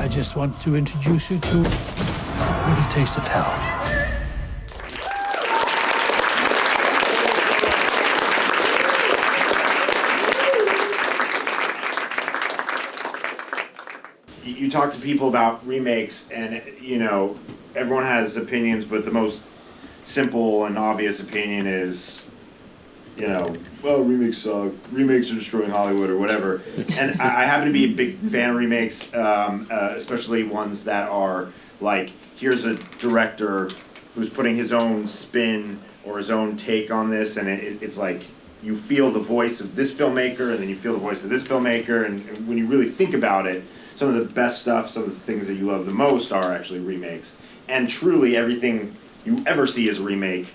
I just want to introduce you to a little taste of hell. You talk to people about remakes, and you know everyone has opinions, but the most simple and obvious opinion is, you know, well, remakes suck. Remakes are destroying Hollywood or whatever. And I happen to be a big fan of remakes, especially ones that are like, here's a director who's putting his own spin or his own take on this, and it's like you feel the voice of this filmmaker, and then you feel the voice of this filmmaker, and when you really think about it, some of the best stuff, some of the things that you love the most are actually remakes. And truly everything you ever see is a remake.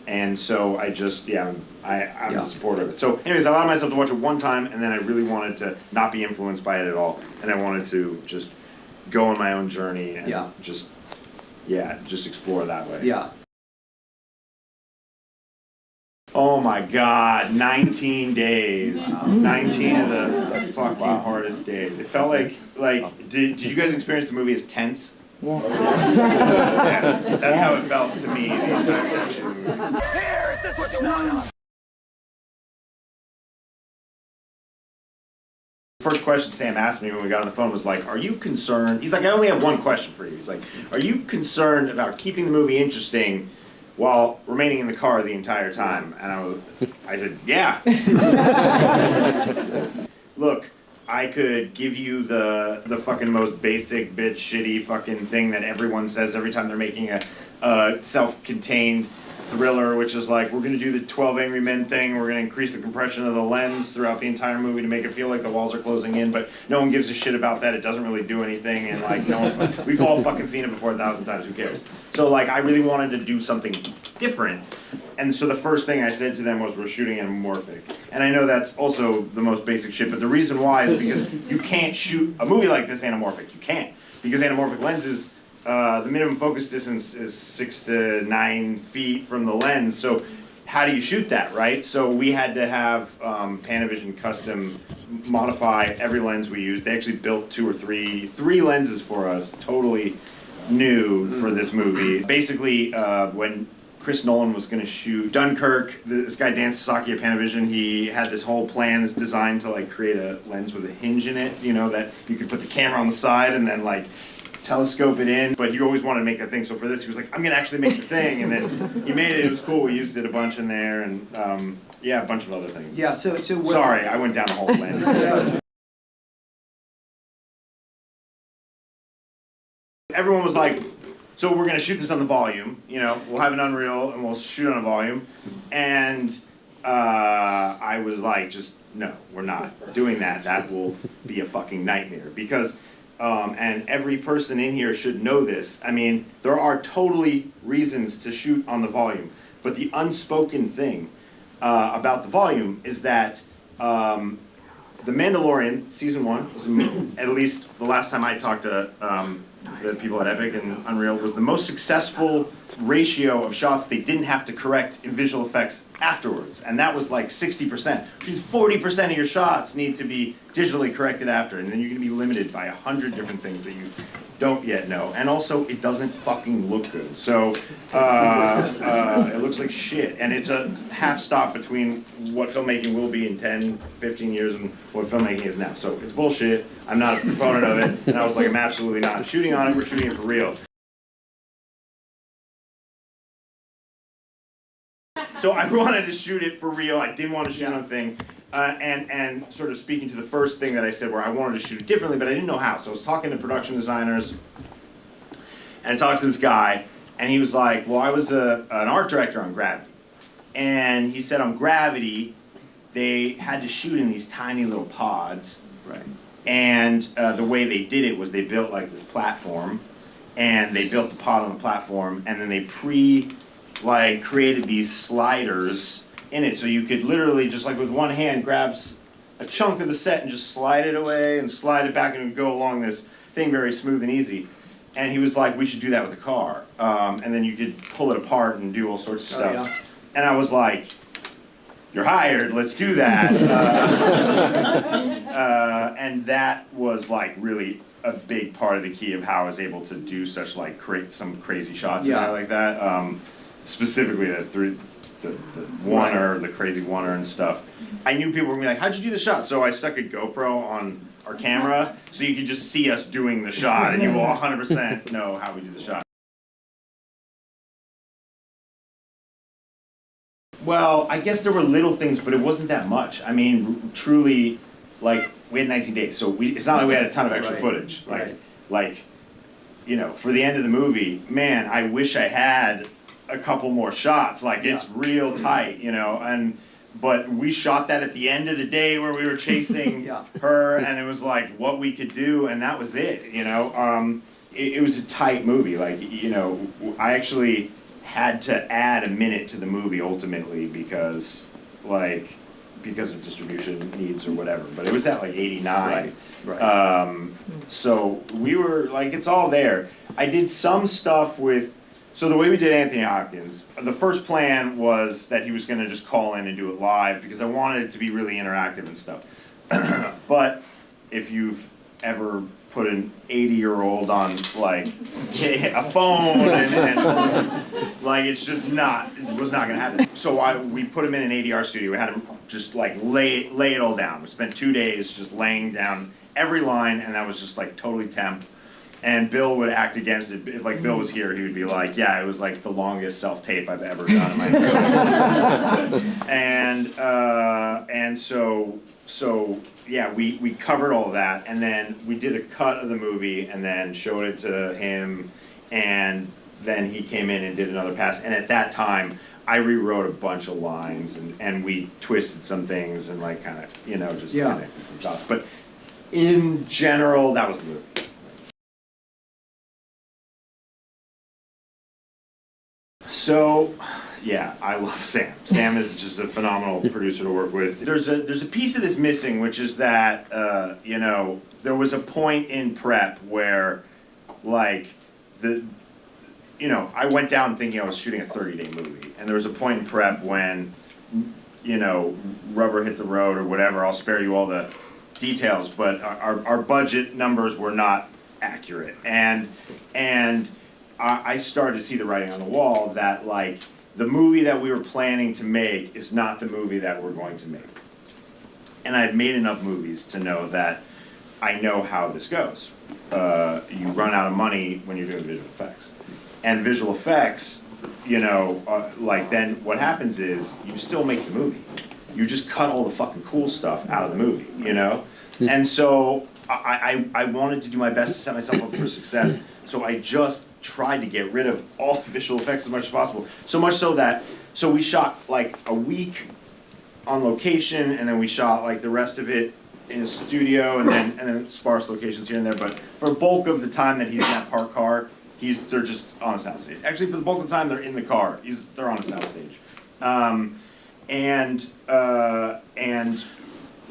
And so I just, I'm a supporter of it. So anyways, I allowed myself to watch it one time, and then I really wanted to not be influenced by it at all. And I wanted to just go on my own journey and just explore that way. Yeah. Oh my God, 19 days. Wow. 19 of the fucking hardest days. It felt like did you guys experience the movie as tense? Yeah, that's how it felt to me the entire time. Here, is this what you want? The first question Sam asked me when we got on the phone was like, are you concerned? He's like, I only have one question for you. He's like, are you concerned about keeping the movie interesting while remaining in the car the entire time? And I said, yeah. Look, I could give you the fucking most basic bitch shitty fucking thing that everyone says every time they're making a self-contained thriller, which is like, we're gonna do the 12 Angry Men thing, we're gonna increase the compression of the lens throughout the entire movie to make it feel like the walls are closing in, but no one gives a shit about that, it doesn't really do anything, and like, no one, we've all fucking seen it before 1,000 times, who cares? So like, I really wanted to do something different, and so the first thing I said to them was, we're shooting anamorphic. And I know that's also the most basic shit, but the reason why is because you can't shoot a movie like this anamorphic. You can't. Because anamorphic lenses, the minimum focus distance is 6 to 9 feet from the lens, so how do you shoot that, right? So we had to have Panavision Custom modify every lens we used. They actually built three lenses for us, totally new for this movie. Basically, when Chris Nolan was going to shoot Dunkirk, this guy Dan Sasaki at Panavision, he had this whole plan that's designed to like create a lens with a hinge in it, you know, that you could put the camera on the side and then like telescope it in, but he always wanted to make that thing, so for this he was like, I'm going to actually make the thing, and then he made it, it was cool, we used it a bunch in there, and a bunch of other things. Yeah, so what... Sorry, I went down the whole lens. Everyone was like, so we're going to shoot this on the volume, you know, we'll have an Unreal and we'll shoot on a volume, and I was like, just, no, we're not doing that, that will be a fucking nightmare, because and every person in here should know this. I mean, there are totally reasons to shoot on the volume, but the unspoken thing about the volume is that The Mandalorian, season 1, was, at least the last time I talked to the people at Epic and Unreal, was the most successful ratio of shots they didn't have to correct in visual effects afterwards, and that was like 60%, which means 40% of your shots need to be digitally corrected after, and then you're going to be limited by 100 different things that you don't yet know, and also it doesn't fucking look good, so it looks like shit, and it's a half stop between what filmmaking will be in 10, 15 years and what filmmaking is now, so it's bullshit. I'm not a proponent of it, and I was like, I'm absolutely not shooting on it, we're shooting it for real. So I wanted to shoot it for real, I didn't want to shoot on a thing, and sort of speaking to the first thing that I said where I wanted to shoot it differently, but I didn't know how. So I was talking to production designers, and I talked to this guy, and he was like, well, I was an art director on Gravity. And he said on Gravity, they had to shoot in these tiny little pods. Right. And the way they did it was they built like this platform, and they built the pod on the platform, and then they created these sliders in it, so you could literally just like with one hand grab a chunk of the set and just slide it away and slide it back and it would go along this thing very smooth and easy. And he was like, we should do that with the car, and then you could pull it apart and do all sorts of stuff. Yeah. And I was like, you're hired, let's do that. And that was like really a big part of the key of how I was able to do such like some crazy shots in there like that. Specifically the oneer, the crazy oneer and stuff. I knew people were gonna be like, how'd you do the shot? So I stuck a GoPro on our camera so you could just see us doing the shot and you will 100% know how we do the shot. Well, I guess there were little things, but it wasn't that much. I mean, truly, like, we had 19 days, so it's not like we had a ton of extra footage. Like, you know, for the end of the movie, man, I wish I had a couple more shots. Like, it's real tight, you know, but we shot that at the end of the day where we were chasing her, and it was like what we could do, and that was it, you know. It was a tight movie. Like, you know, I actually had to add a minute to the movie ultimately because of distribution needs or whatever. But it was at like 89. So we were like, it's all there. I did some stuff with. So the way we did Anthony Hopkins, the first plan was that he was going to just call in and do it live because I wanted it to be really interactive and stuff. But if you've ever put an 80-year-old on like a phone and like it's just it was not going to happen. So we put him in an ADR studio. We had him just like lay it all down. We spent 2 days just laying down every line, and that was just like totally temp. And Bill would act against it. If like Bill was here, he would be like, "Yeah, it was like the longest self-tape I've ever done in my life." And so yeah, we covered all of that, and then we did a cut of the movie, and then showed it to him, and then he came in and did another pass. And at that time, I rewrote a bunch of lines, and we twisted some things, and like kind of just connected some dots. But in general, that was the movie. So, yeah, I love Sam. Sam is just a phenomenal producer to work with. There's a piece of this missing, which is that there was a point in prep where, like, I went down thinking I was shooting a 30-day movie, and there was a point in prep when, rubber hit the road or whatever. I'll spare you all the details, but our budget numbers were not accurate, and I started to see the writing on the wall that, like, the movie that we were planning to make is not the movie that we're going to make. And I had made enough movies to know that I know how this goes. You run out of money when you're doing visual effects. And visual effects, then what happens is you still make the movie. You just cut all the fucking cool stuff out of the movie, And so I wanted to do my best to set myself up for success. So I just tried to get rid of all the visual effects as much as possible. So much so that, we shot like a week on location, and then we shot like the rest of it in a studio, and then sparse locations here and there. But for a bulk of the time that he's in that parked car, they're just on a soundstage. Actually, for the bulk of the time they're in the car, they're on a soundstage.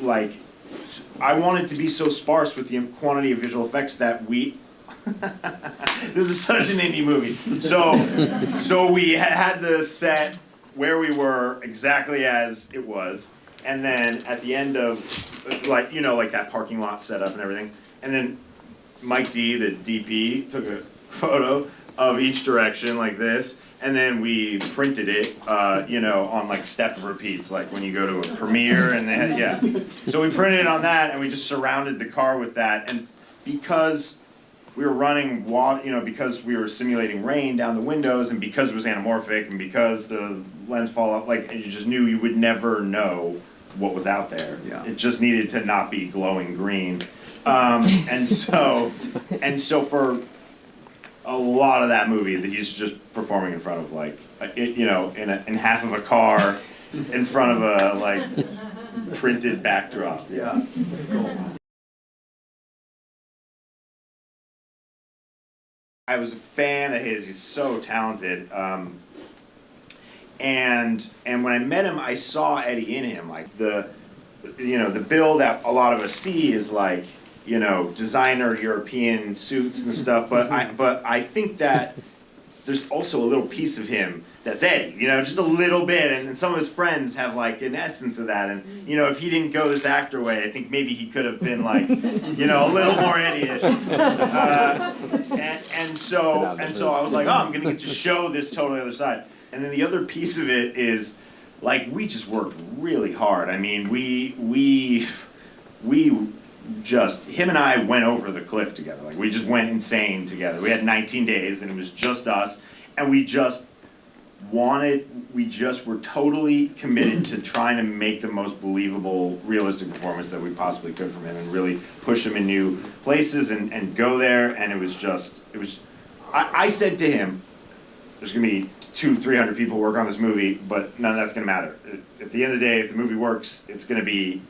Like, I wanted to be so sparse with the quantity of visual effects that this is such an indie movie. So we had the set where we were exactly as it was, and then at the end of like that parking lot setup and everything, and then Mike D, the DP, took a photo of each direction like this, and then we printed it, on like step repeats, like when you go to a premiere, and they had, So we printed it on that, and we just surrounded the car with that, and because we were running water, because we were simulating rain down the windows, and because it was anamorphic, and because the lens fall off, like, you just knew you would never know what was out there. Yeah. It just needed to not be glowing green. And so for a lot of that movie, he's just performing in front of like, in half of a car, in front of a like printed backdrop. Yeah, that's cool. I was a fan of his. He's so talented. And when I met him, I saw Eddie in him. Like the Bill that a lot of us see is like, designer European suits and stuff. But I think that there's also a little piece of him that's Eddie, you know, just a little bit, and some of his friends have like an essence of that, and you know, if he didn't go this actor way, I think maybe he could have been like, you know, a little more Eddie-ish. And so I was like, oh, I'm gonna get to show this totally other side. And then the other piece of it is, like, we just worked really hard. I mean, we just, him and I went over the cliff together. Like, we just went insane together. We had 19 days, and it was just us, and we just were totally committed to trying to make the most believable, realistic performance that we possibly could from him, and really push him in new places and go there. And I said to him, there's gonna be 200-300 people work on this movie, but none of that's gonna matter. At the end of the day, if the movie works, it's gonna be,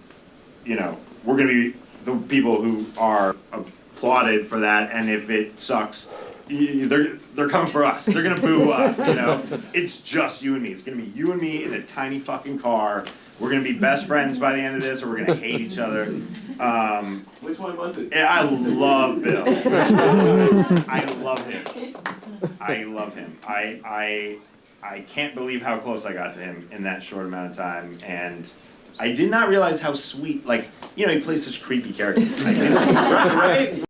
you know, we're gonna be the people who are applauded for that, and if it sucks, they're coming for us. They're gonna boo us, you know. It's just you and me. It's gonna be you and me in a tiny fucking car. We're gonna be best friends by the end of this, or we're gonna hate each other. Which one was it? Yeah, I love Bill. I love him. I love him. I can't believe how close I got to him in that short amount of time, and I did not realize how sweet, like, you know, he plays such creepy characters. Right?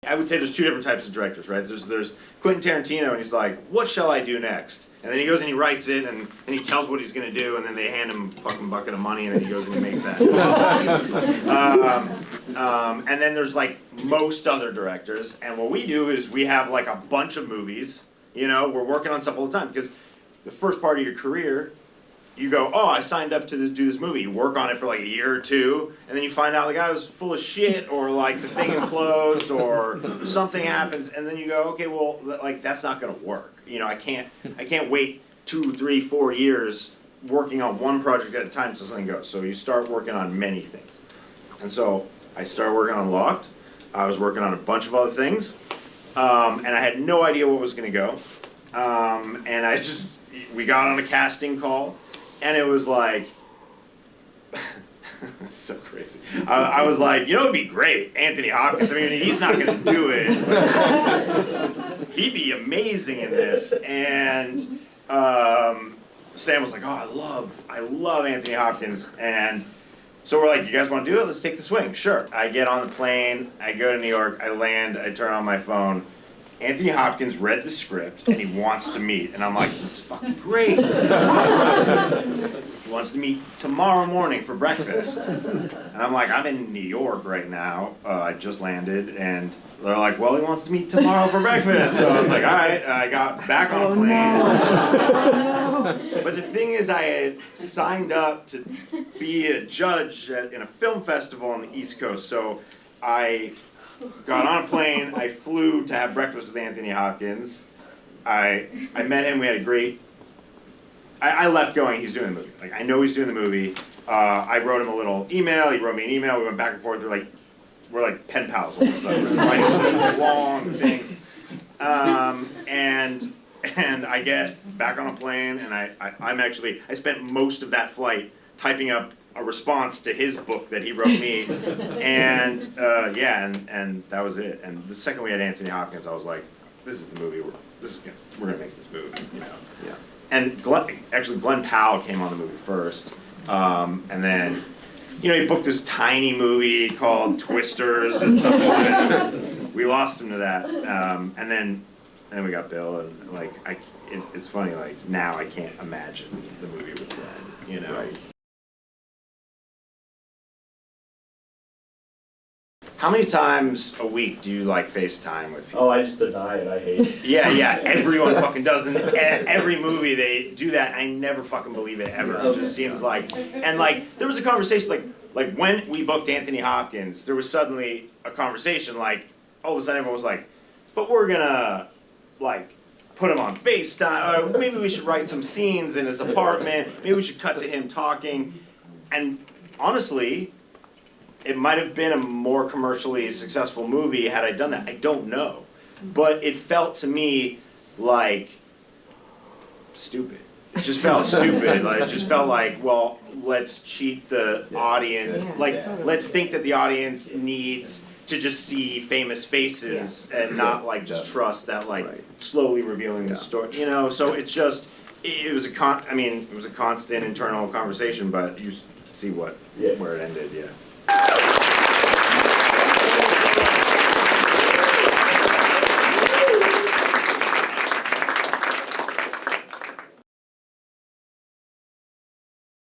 I would say there's two different types of directors, right? There's Quentin Tarantino, and he's like, what shall I do next? And then he goes and he writes it, and he tells what he's gonna do, and then they hand him a fucking bucket of money, and then he goes and he makes that. And then there's like most other directors, and what we do is we have like a bunch of movies, you know, we're working on stuff all the time, because the first part of your career, you go, oh, I signed up to do this movie. You work on it for like a year or two, and then you find out the guy was full of shit, or like the thing implodes, or something happens, and then you go, okay, well, like that's not gonna work. You know, I can't wait 2, 3, 4 years working on one project at a time until something goes. So you start working on many things, and so I started working on Locked. I was working on a bunch of other things, and I had no idea what was gonna go, and we got on a casting call. And it was like, it's so crazy. I was like, you know, it'd be great, Anthony Hopkins. I mean, he's not gonna do it, but he'd be amazing in this. And Sam was like, oh, I love Anthony Hopkins. And so we're like, you guys want to do it? Let's take the swing. Sure. I get on the plane. I go to New York. I land. I turn on my phone. Anthony Hopkins read the script, and he wants to meet. And I'm like, this is fucking great. He wants to meet tomorrow morning for breakfast. And I'm like, I'm in New York right now. I just landed. And they're like, well, he wants to meet tomorrow for breakfast. So I was like, all right. I got back on a plane. No. But the thing is, I had signed up to be a judge in a film festival on the East Coast. So I got on a plane, I flew to have breakfast with Anthony Hopkins. I met him, we had a great, I left going, he's doing the movie. Like, I know he's doing the movie. I wrote him a little email, he wrote me an email, we went back and forth, we're like pen pals all of a sudden. We're writing a long thing. And I get back on a plane, and I spent most of that flight typing up a response to his book that he wrote me, and and that was it. And the second we had Anthony Hopkins, I was like, this is the movie. We're gonna make this movie, you know. Yeah. And Glenn Powell came on the movie first, and then, you know, he booked this tiny movie called Twisters at some point. We lost him to that, and then we got Bill, and like it's funny, like now I can't imagine the movie with Glenn, you know. Right. How many times a week do you like FaceTime with people? Oh, I just deny it. I hate it. Yeah, everyone fucking does. And every movie they do that. I never fucking believe it ever. It just seems like, and like there was a conversation like when we booked Anthony Hopkins, there was suddenly a conversation like all of a sudden everyone was like, but we're gonna like put him on FaceTime. Or maybe we should write some scenes in his apartment. Maybe we should cut to him talking. And honestly, it might have been a more commercially successful movie had I done that. I don't know. But it felt to me like stupid. It just felt stupid. Like, it just felt like, well, let's cheat the audience. Like, let's think that the audience needs to just see famous faces and not like just trust that like Right. slowly revealing the story, you know, so it's just, it was a it was a constant internal conversation, but you see what, Yeah. where it ended, yeah.